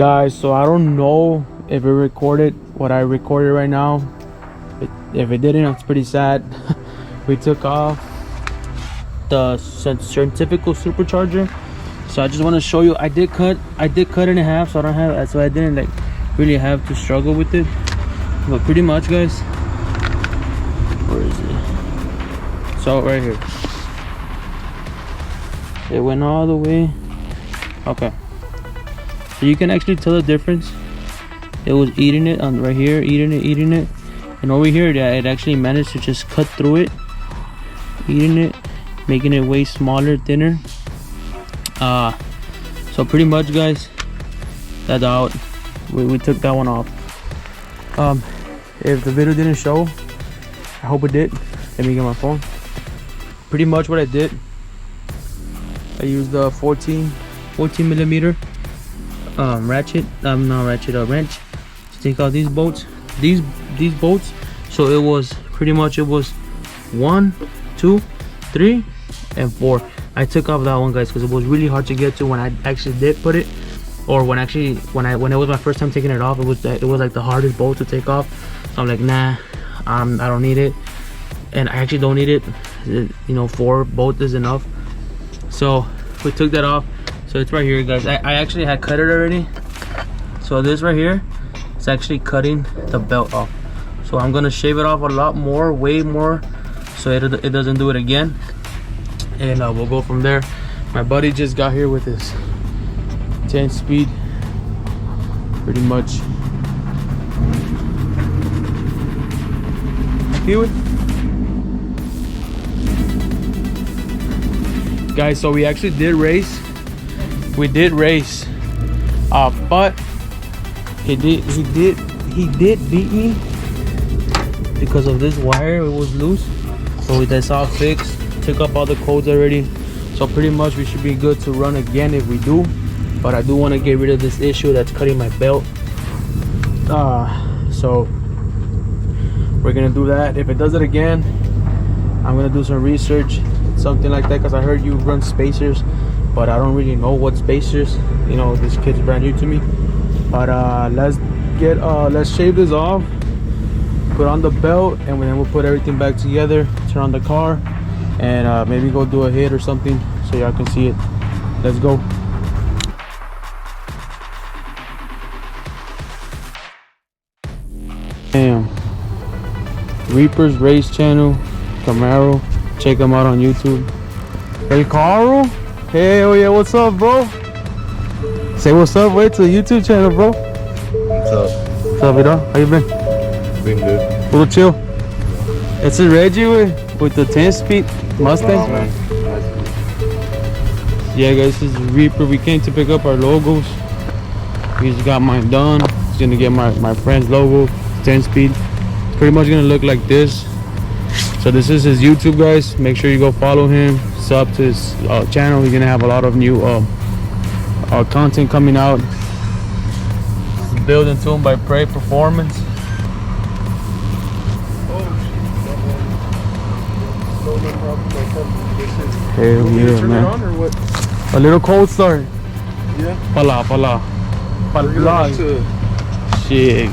Guys, so I don't know if it recorded what I recorded right now. If it didn't, it's pretty sad. We took off the centrifugal supercharger, so I just want to show you. I did cut it in half, so I don't have, so I didn't like really have to struggle with it. But pretty much, guys, where is it? So right here, it went all the way. Okay, so you can actually tell the difference. It was eating it on right here, eating it, and over here, yeah, it actually managed to just cut through it, eating it, making it way smaller, thinner. So pretty much, guys, that's out. We took that one off. If the video didn't show, I hope it did. Let me get my phone. Pretty much what I did, I used the 14 millimeter wrench to take out these bolts. These bolts. So it was pretty much, it was 1, 2, 3, and 4. I took off that one, guys, because it was really hard to get to when I actually did put it, or when it was my first time taking it off. It was like the hardest bolt to take off. So I'm like, nah, I don't need it, and I actually don't need it. You know, 4 bolts is enough. So we took that off. So it's right here, guys. I actually had cut it already. So this right here, it's actually cutting the belt off. So I'm gonna shave it off a lot more, way more, so it doesn't do it again. And we'll go from there. My buddy just got here with his 10 speed, pretty much. Feel it? Guys, so we actually did race. But he did beat me because of this wire. It was loose, so that's all fixed. Took up all the codes already, so pretty much we should be good to run again if we do. But I do want to get rid of this issue that's cutting my belt. So we're gonna do that. If it does it again, I'm gonna do some research, something like that, because I heard you run spacers, but I don't really know what spacers. You know, this kid's brand new to me. But let's shave this off, put on the belt, and then we'll put everything back together, turn on the car, and maybe go do a hit or something so y'all can see it. Let's go. Damn. Reaper's Race channel, Camaro. Check them out on YouTube. Hey, Carl. Hell yeah, what's up, bro? Say what's up, wait, to the YouTube channel, bro. What's up? What's up, Vidal? How you been? Been good. A little chill. It's a Reggie with the 10-speed Mustang. Oh, man. Yeah, guys, this is Reaper. We came to pick up our logos. We just got mine done. Just gonna get my friend's logo, 10-speed. It's pretty much gonna look like this. So this is his YouTube, guys. Make sure you go follow him. Sub to his channel. He's gonna have a lot of new content coming out. It's built and tuned by Prey Performance. Hell yeah, man. On or what? A little cold start. Yeah. Pala. Shit.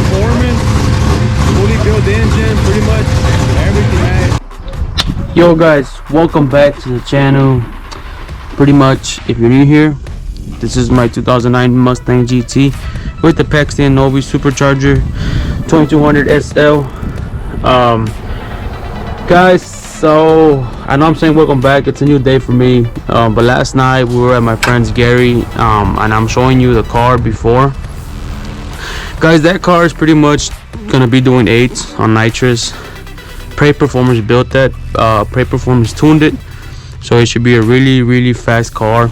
performance, fully built engine, pretty much everything, man. Yo guys, welcome back to the channel. Pretty much, if you're new here, this is my 2009 Mustang GT with the Paxton Novi Supercharger 2200 SL. Guys, so I know I'm saying welcome back, it's a new day for me, but last night we were at my friend's Gary, and I'm showing you the car before. Guys, that car is pretty much gonna be doing 8s on nitrous. PART Performance built that, PART Performance tuned it, so it should be a really fast car.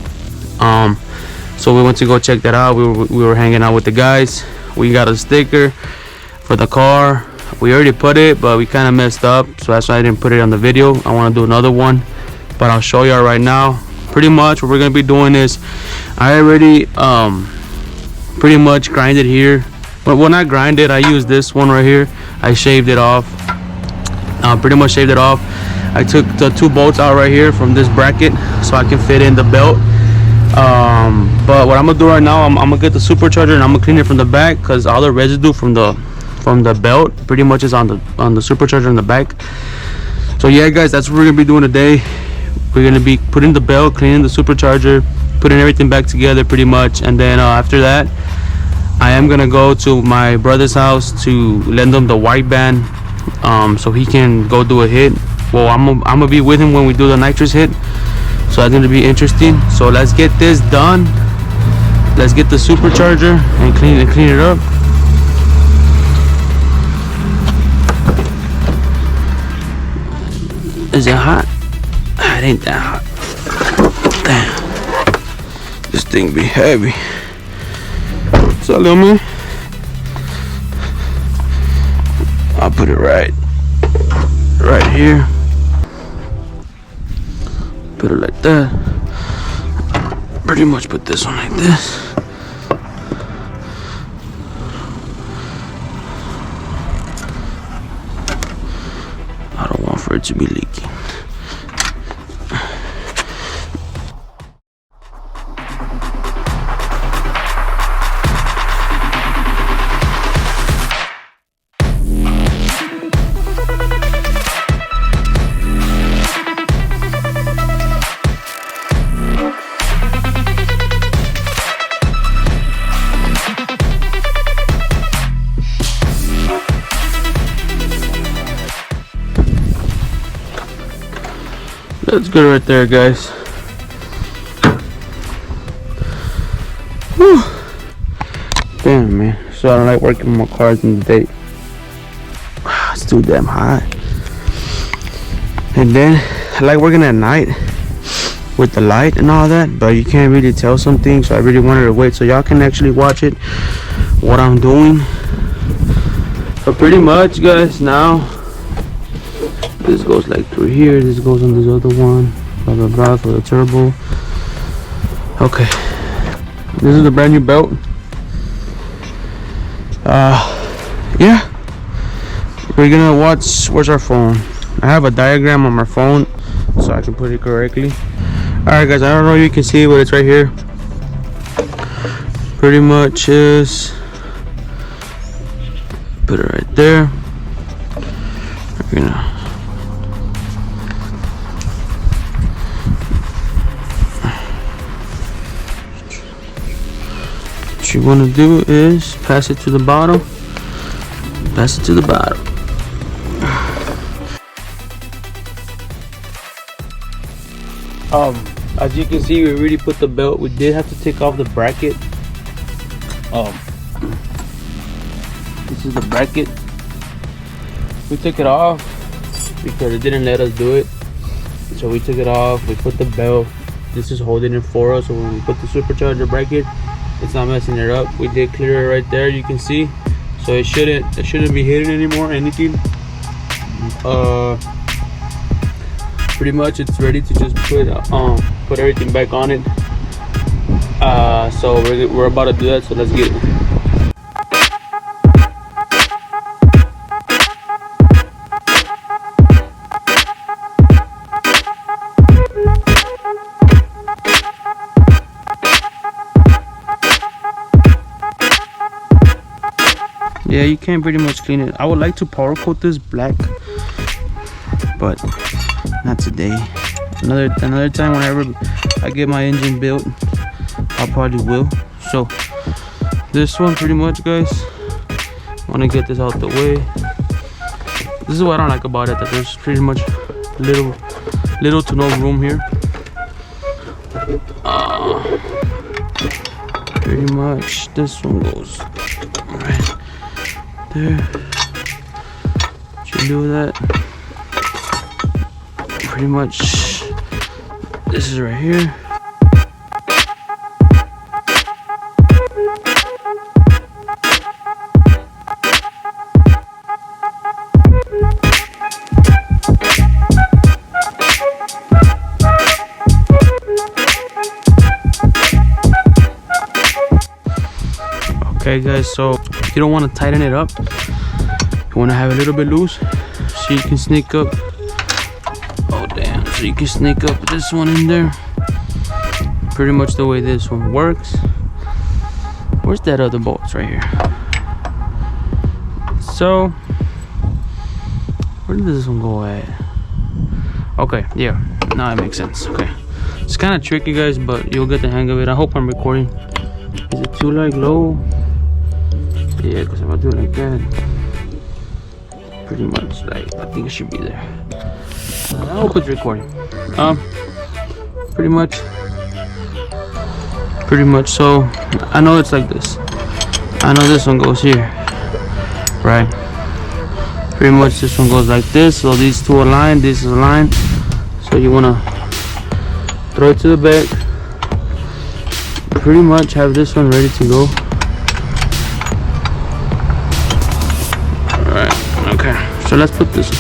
So we went to go check that out. We were hanging out with the guys. We got a sticker for the car. We already put it, but we kind of messed up, so that's why I didn't put it on the video. I want to do another one, but I'll show y'all right now. Pretty much what we're gonna be doing is, I already pretty much grinded here, but when I grinded, I used this one right here. I shaved it off. Pretty much shaved it off. I took the 2 bolts out right here from this bracket so I can fit in the belt. But what I'm gonna do right now, I'm gonna get the supercharger and I'm gonna clean it from the back, because all the residue from the belt pretty much is on the supercharger in the back. So yeah guys, that's what we're gonna be doing today. We're gonna be putting the belt, cleaning the supercharger, putting everything back together pretty much, and then after that I am gonna go to my brother's house to lend him the wideband, so he can go do a hit. Well, I'm gonna be with him when we do the nitrous hit, so that's gonna be interesting. So let's get this done. Let's get the supercharger and clean it up. Is it hot? It ain't that hot. Damn, this thing be heavy. What's up, little man? I'll put it right here. Put it like that. Pretty much put this one like this. I don't want for it to be leaking. That's good right there, guys. Whew. Damn, man. So I don't like working more cars in the day. It's too damn hot. And then I like working at night with the light and all that, but you can't really tell some things, so I really wanted to wait so y'all can actually watch it, what I'm doing. But pretty much, guys, now this goes like through here, this goes on this other one, blah blah blah, for the turbo. Okay, this is the brand new belt. Yeah, we're gonna watch. Where's our phone? I have a diagram on my phone so I can put it correctly. Alright guys, I don't know if you can see, but it's right here. Pretty much is, put it right there. We're gonna, what you want to do is pass it to the bottom. Pass it to the bottom. As you can see, we already put the belt. We did have to take off the bracket. This is the bracket. We took it off because it didn't let us do it. So we took it off. We put the belt. This is holding it for us. So when we put the supercharger bracket, it's not messing it up. We did clear it right there, you can see. So it shouldn't be hidden anymore, anything. Pretty much it's ready to just put everything back on it. So we're about to do that, so let's get it. Yeah, you can pretty much clean it. I would like to powder coat this black, but not today. Another time whenever I get my engine built, I probably will. So this one pretty much, guys, I want to get this out the way. This is what I don't like about it, that there's pretty much little to no room here. Pretty much this one goes right there. Should do that. Pretty much this is right here. Okay guys, so you don't want to tighten it up, you want to have it a little bit loose so you can sneak up. Oh damn, so you can sneak up this one in there. Pretty much the way this one works. Where's that other bolts? Right here. So where does this one go at? Okay, yeah, now it makes sense. Okay, it's kind of tricky guys, but you'll get the hang of it. I hope I'm recording. Is it too like low? Yeah, because if I do it like that, pretty much like I think it should be there. I hope it's recording. Pretty much. So I know it's like this. I know this one goes here, right? Pretty much this one goes like this. So these two align. This is aligned. So you wanna throw it to the back. Pretty much have this one ready to go. Alright, okay, so let's put this one.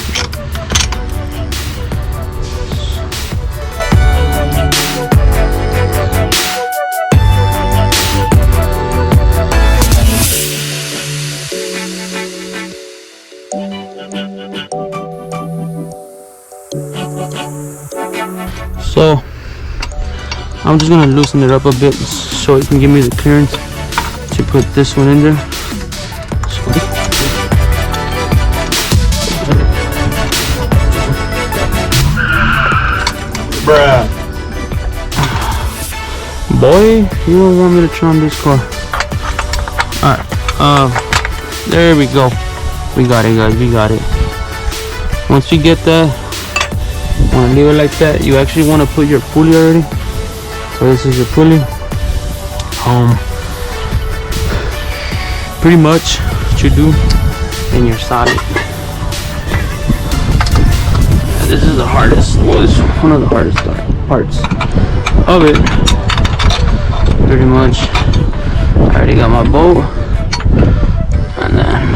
So I'm just gonna loosen it up a bit so it can give me the clearance to put this one in there. Bruh. Boy, you don't want me to try on this car. Alright, there we go. We got it guys, we got it. Once you get that, want to leave it like that. You actually want to put your pulley already. So this is your pulley. Pretty much what you do, and you're solid. This is the hardest. Well, it's one of the hardest parts of it. Pretty much. I already got my bolt, and then.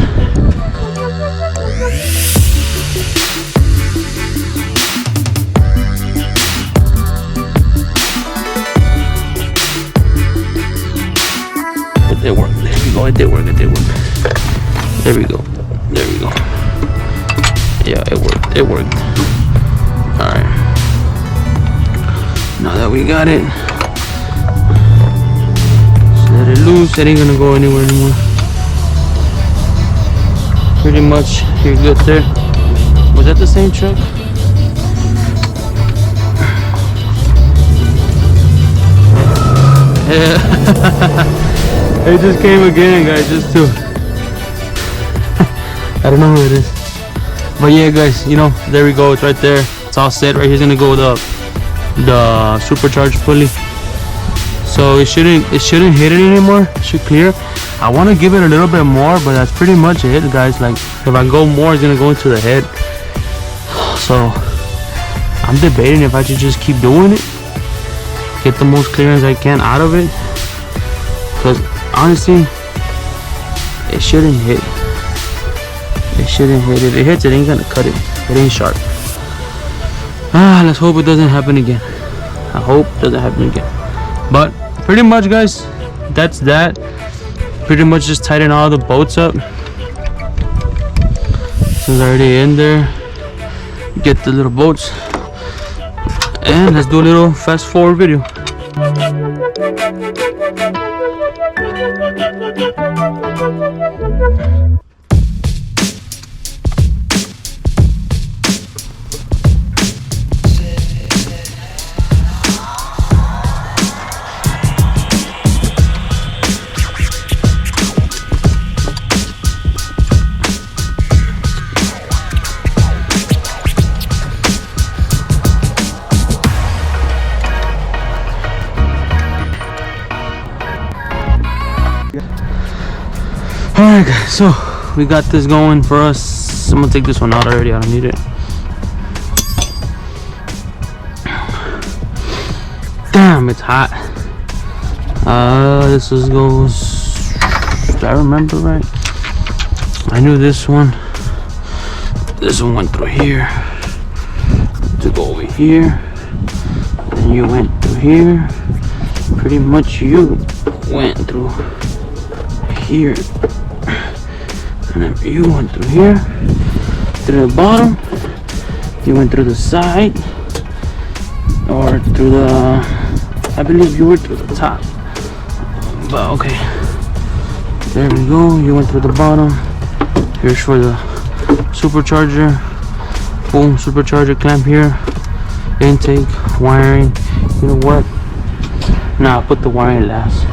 It worked. There we go. It did work. There we go. Yeah, it worked. Alright. Now that we got it, just let it loose. It ain't gonna go anywhere anymore. Pretty much, you're good there. Was that the same truck? Yeah. It just came again, guys, just to I don't know who it is, but yeah guys, you know, there we go. It's right there. It's all set. Right here's gonna go the supercharger pulley, so it shouldn't hit it anymore. It should clear. I want to give it a little bit more, but that's pretty much it guys. Like if I go more, it's gonna go into the head. So I'm debating if I should just keep doing it, get the most clearance I can out of it, because honestly, it shouldn't hit. If it hits, it ain't gonna cut it. It ain't sharp. Let's hope it doesn't happen again. I hope it doesn't happen again. But pretty much, guys, that's that. Pretty much just tighten all the bolts up. This is already in there. Get the little bolts, and let's do a little fast forward video. Alright guys, so we got this going for us. I'm gonna take this one out already, I don't need it. Damn, it's hot. This goes, do I remember right? I knew this one went through here to go over here, and you went through here. Pretty much you went through here, and if you went through here, through the bottom, you went through the side, or through the, I believe you were through the top, but okay, there we go. You went through the bottom. Here's for the supercharger. Boom, supercharger clamp here, intake, wiring. You know what, nah, put the wiring last.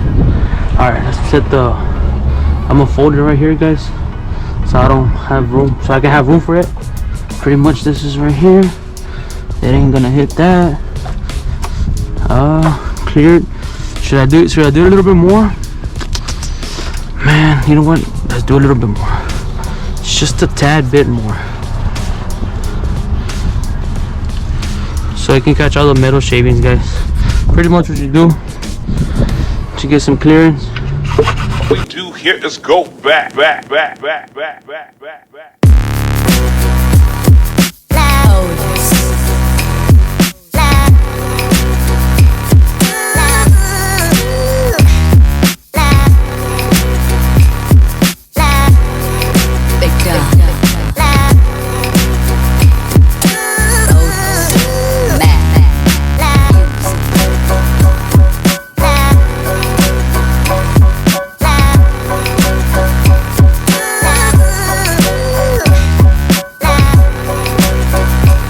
All right, let's set the, I'm gonna fold it right here guys, so I don't have room, so I can have room for it. Pretty much this is right here, it ain't gonna hit that. Cleared. Should I do it a little bit more? Man, you know what, let's do a little bit more. It's just a tad bit more, so I can catch all the metal shavings guys. Pretty much what you do to get some clearance. What we do here is go back.